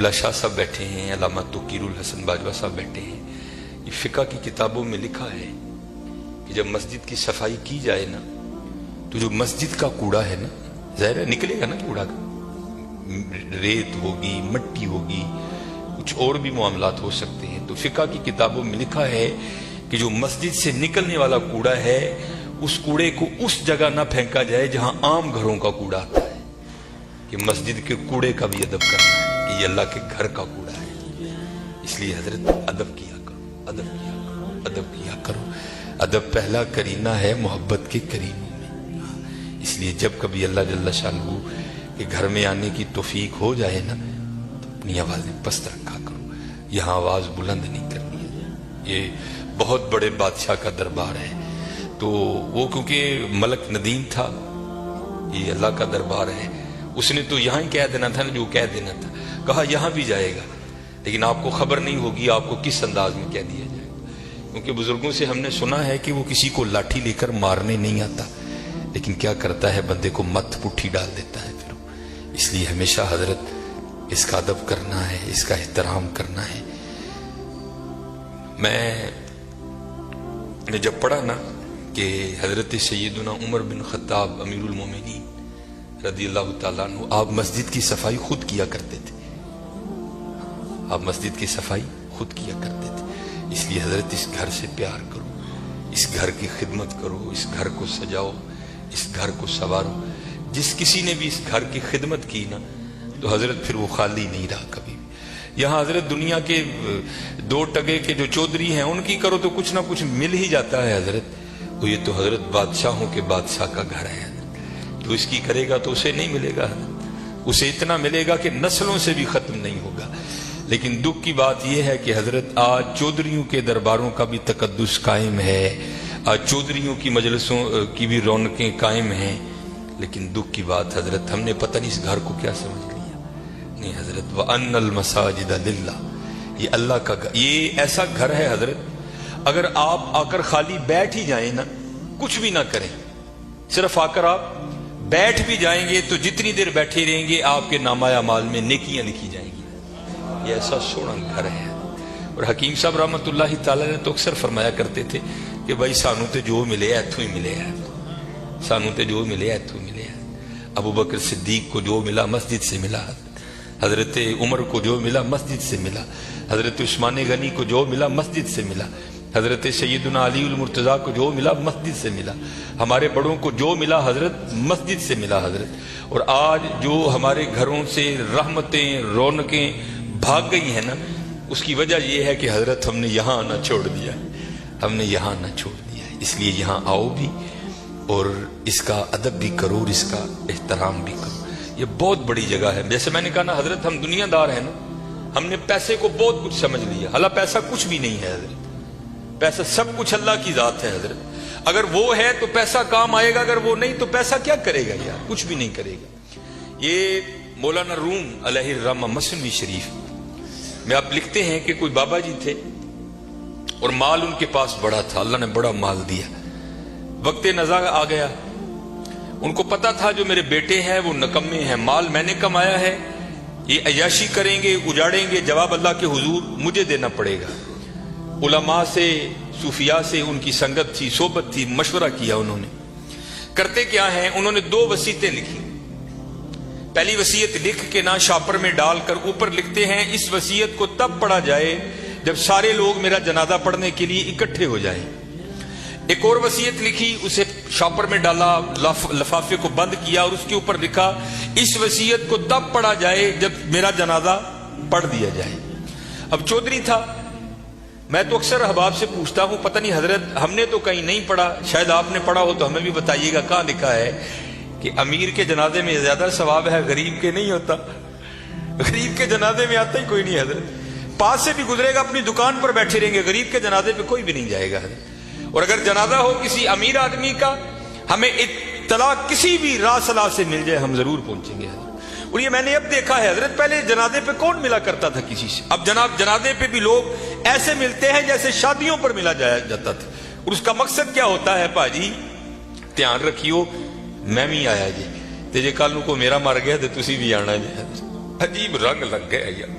قبلہ شاہ صاحب بیٹھے ہیں، علامہ توقیر الحسن باجوہ صاحب بیٹھے ہیں. یہ فقہ کی کتابوں میں لکھا ہے کہ جب مسجد کی صفائی کی جائے نا تو جو مسجد کا کوڑا ہے نا، ظاہر ہے نکلے گا نا کوڑا کا، ریت ہوگی، مٹی ہوگی، کچھ اور بھی معاملات ہو سکتے ہیں. تو فقہ کی کتابوں میں لکھا ہے کہ جو مسجد سے نکلنے والا کوڑا ہے اس کوڑے کو اس جگہ نہ پھینکا جائے جہاں عام گھروں کا کوڑا آتا ہے، کہ مسجد کے کوڑے کا بھی ادب کرنا ہے کہ یہ اللہ کے گھر کا کوڑا ہے. اس لیے حضرت ادب کیا کرو، ادب کیا کرو، ادب کیا کرو. ادب پہلا کرینہ ہے محبت کے کرینوں میں. اس لیے جب کبھی اللہ جل شانہ کے گھر میں آنے کی توفیق ہو جائے نا تو اپنی آوازیں پست رکھا کرو، یہاں آواز بلند نہیں کرنی ہے. یہ بہت بڑے بادشاہ کا دربار ہے، تو وہ کیونکہ ملک ندیم تھا، یہ اللہ کا دربار ہے، اس نے تو یہاں ہی کہہ دینا تھا نا جو کہہ دینا تھا. کہا یہاں بھی جائے گا لیکن آپ کو خبر نہیں ہوگی آپ کو کس انداز میں کہہ دیا جائے گا. کیونکہ بزرگوں سے ہم نے سنا ہے کہ وہ کسی کو لاٹھی لے کر مارنے نہیں آتا، لیکن کیا کرتا ہے بندے کو مت پٹھی ڈال دیتا ہے. پھر اس لیے ہمیشہ حضرت اس کا ادب کرنا ہے، اس کا احترام کرنا ہے. میں نے جب پڑھا نا کہ حضرت سیدنا عمر بن خطاب امیر المومنین رضی اللہ تعالیٰ عنہ آپ مسجد کی صفائی خود کیا کرتے تھے، آپ مسجد کی صفائی خود کیا کرتے تھے. اس لیے حضرت اس گھر سے پیار کرو، اس گھر کی خدمت کرو، اس گھر کو سجاؤ، اس گھر کو سنوارو. جس کسی نے بھی اس گھر کی خدمت کی نا تو حضرت پھر وہ خالی نہیں رہا کبھی بھی. یہاں حضرت دنیا کے دو ٹگے کے جو چودھری ہیں ان کی کرو تو کچھ نہ کچھ مل ہی جاتا ہے حضرت. وہ یہ تو حضرت بادشاہوں کے بادشاہ کا گھر ہے حضرت. تو اس کی کرے گا تو اسے نہیں ملے گا حضرت، اسے اتنا ملے گا کہ نسلوں سے بھی ختم نہیں ہوگا. لیکن دکھ کی بات یہ ہے کہ حضرت آج چودھریوں کے درباروں کا بھی تقدس قائم ہے، آج چودھریوں کی مجلسوں کی بھی رونقیں قائم ہیں. لیکن دکھ کی بات حضرت ہم نے پتہ نہیں اس گھر کو کیا سمجھ لیا. نہیں حضرت وَأَنَّ الْمَسَاجِدَ لِلَّهِ، یہ اللہ کا گھر، یہ ایسا گھر ہے حضرت اگر آپ آ کر خالی بیٹھ ہی جائیں نا، کچھ بھی نہ کریں، صرف آ کر آپ بیٹھ بھی جائیں گے تو جتنی دیر بیٹھے رہیں گے آپ کے نامہ اعمال میں نیکیاں لکھی جائیں گی. یہ ایسا سونا گھر ہے. اور حکیم صاحب رحمۃ اللہ تعالی نے تو اکثر فرمایا کرتے تھے کہ بھائی سانو تے جو ملے ایتھوں ہی ملے ہے، سانو تے جو ملے ایتھوں ملے ہے. ابو بکر صدیق کو جو ملا مسجد سے ملا، حضرت عمر کو جو ملا مسجد سے ملا، حضرت عثمان غنی کو جو ملا مسجد سے ملا، حضرت سیدنا علی المرتضیٰ کو جو ملا مسجد سے ملا، ہمارے بڑوں کو جو ملا حضرت مسجد سے ملا حضرت. اور آج جو ہمارے گھروں سے رحمتیں رونقیں بھاگ گئی ہیں نا، اس کی وجہ یہ ہے کہ حضرت ہم نے یہاں آنا چھوڑ دیا ہے، ہم نے یہاں آنا چھوڑ دیا ہے. اس لیے یہاں آؤ بھی اور اس کا ادب بھی کرو اور اس کا احترام بھی کرو. یہ بہت بڑی جگہ ہے. جیسے میں نے کہا نا حضرت ہم دنیا دار ہیں نا، ہم نے پیسے کو بہت کچھ سمجھ لیا، حالانکہ پیسہ کچھ بھی نہیں ہے حضرت. پیسہ سب کچھ اللہ کی ذات ہے حضرت. اگر وہ ہے تو پیسہ کام آئے گا، اگر وہ نہیں تو پیسہ کیا کرے گا یار، کچھ بھی نہیں کرے گا. یہ مولانا روم علیہ الرحمہ مثنوی شریف میں آپ لکھتے ہیں کہ کوئی بابا جی تھے اور مال ان کے پاس بڑا تھا، اللہ نے بڑا مال دیا. وقت نزاع آ گیا، ان کو پتا تھا جو میرے بیٹے ہیں وہ نکمے ہیں، مال میں نے کمایا ہے، یہ عیاشی کریں گے اجاڑیں گے، جواب اللہ کے حضور مجھے دینا پڑے گا. علماء سے صوفیاء سے ان کی سنگت تھی، صحبت تھی، مشورہ کیا. انہوں نے کرتے کیا ہیں، انہوں نے 2 وصیتیں لکھی. پہلی وصیت لکھ کے نہ شاپر میں ڈال کر اوپر لکھتے ہیں اس وصیت کو تب پڑھا جائے جب سارے لوگ میرا جنازہ پڑھنے کے لیے اکٹھے ہو جائیں. ایک اور وصیت لکھی، اسے شاپر میں ڈالا، لفافے کو بند کیا اور اس کے اوپر لکھا اس وصیت کو تب پڑھا جائے جب میرا جنازہ پڑھ دیا جائے. اب چودھری تھا، میں تو اکثر احباب سے پوچھتا ہوں پتہ نہیں حضرت ہم نے تو کہیں نہیں پڑھا، شاید آپ نے پڑھا ہو تو ہمیں بھی بتائیے گا کہاں لکھا ہے کہ امیر کے جنازے میں زیادہ ثواب ہے، غریب کے نہیں ہوتا. غریب کے جنازے میں آتا ہی کوئی نہیں حضرت. پاس سے بھی گزرے گا اپنی دکان پر بیٹھے رہیں گے، غریب کے جنازے پہ کوئی بھی نہیں جائے گا حضرت. اور اگر جنازہ ہو کسی امیر آدمی کا، ہمیں اطلاع کسی بھی راہ صلاح سے مل جائے ہم ضرور پہنچیں گے حضرت. اور یہ میں نے اب دیکھا ہے حضرت، پہلے جنازے پہ کون ملا کرتا تھا کسی سے، اب جنازے پہ بھی لوگ ایسے ملتے ہیں جیسے شادیوں پر ملا جاتا تھا. اور اس کا مقصد کیا ہوتا ہے، پاجی دھیان رکھیو میں بھی آیا جی تے جے کل کو میرا مر گیا تو تسی بھی آنا جی. عجیب رنگ لگ گیا یار.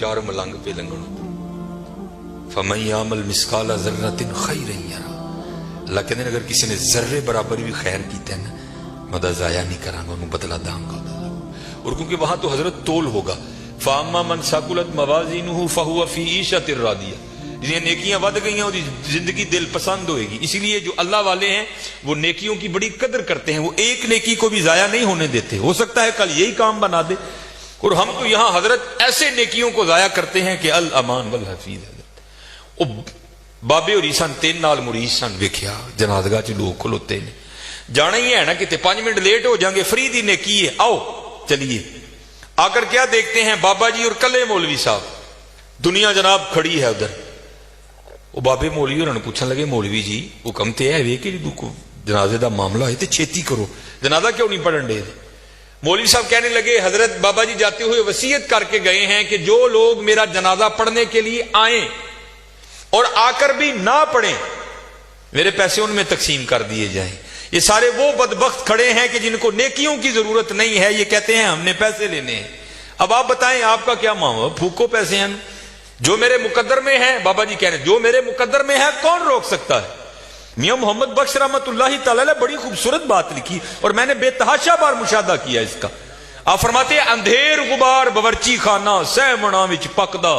4 ملنگ پہ لنگن فَمَن يَعْمَلْ مِثْقَالَ ذَرَّةٍ خَيْرًا يَرَهُ اللہ کہتے ہیں اگر کسی نے ذرے برابر بھی خیر کیتا ہے نا مدد ضائع نہیں کروں گا، انہوں بدلہ داں گا. اور کیونکہ وہاں تو حضرت تول ہوگا فَأَمَّا مَنْ ثَقُلَتْ مَوَازِينُهُ فَهُوَ فِي عِيشَةٍ رَاضِيَةٍ جنہیں نیکیاں ود گئی ہیں وہ زندگی دل پسند ہوئے گی. اسی لیے جو اللہ والے ہیں وہ نیکیوں کی بڑی قدر کرتے ہیں، وہ ایک نیکی کو بھی ضائع نہیں ہونے دیتے. ہو سکتا ہے کل یہی کام بنا دے. اور ہم تو یہاں حضرت ایسے نیکیوں کو ضائع کرتے ہیں کہ الامان والحفیظ. حضرت بابے اور عیسان 3 نال مریض سن ویکھیا جنازگاہ چ لوگ کھلوتے نے جانا ہی ہے نا کہ 5 منٹ لیٹ ہو جائیں گے فری دی نیکی ہے آؤ چلیے. آ کر کیا دیکھتے ہیں بابا جی اور کلے مولوی صاحب دنیا جناب کھڑی ہے ادھر. وہ بابے مولوی انہوں نے پوچھنے لگے مولوی جی حکم تے ہے کہ جنازے دا معاملہ ہے تے چھیتی کرو جنازہ کیوں نہیں پڑھن دے. مولوی صاحب کہنے لگے حضرت بابا جی جاتے ہوئے وصیت کر کے گئے ہیں کہ جو لوگ میرا جنازہ پڑھنے کے لیے آئیں اور آ کر بھی نہ پڑھیں میرے پیسے ان میں تقسیم کر دیے جائیں. یہ سارے وہ بدبخت کھڑے ہیں کہ جن کو نیکیوں کی ضرورت نہیں ہے، یہ کہتے ہیں ہم نے پیسے لینے ہیں. اب آپ بتائیں آپ کا کیا معاملہ؟ پھوکو پیسے ہیں جو میرے مقدر میں ہے. بابا جی کہہ رہے ہیں جو میرے مقدر میں ہے کون روک سکتا ہے. میاں محمد بخش رحمت اللہ تعالی نے بڑی خوبصورت بات لکھی اور میں نے بے تحاشا بار مشاہدہ کیا اس کا. آپ فرماتے ہیں اندھیر غبار باورچی خانہ سہ منا وچ پکدا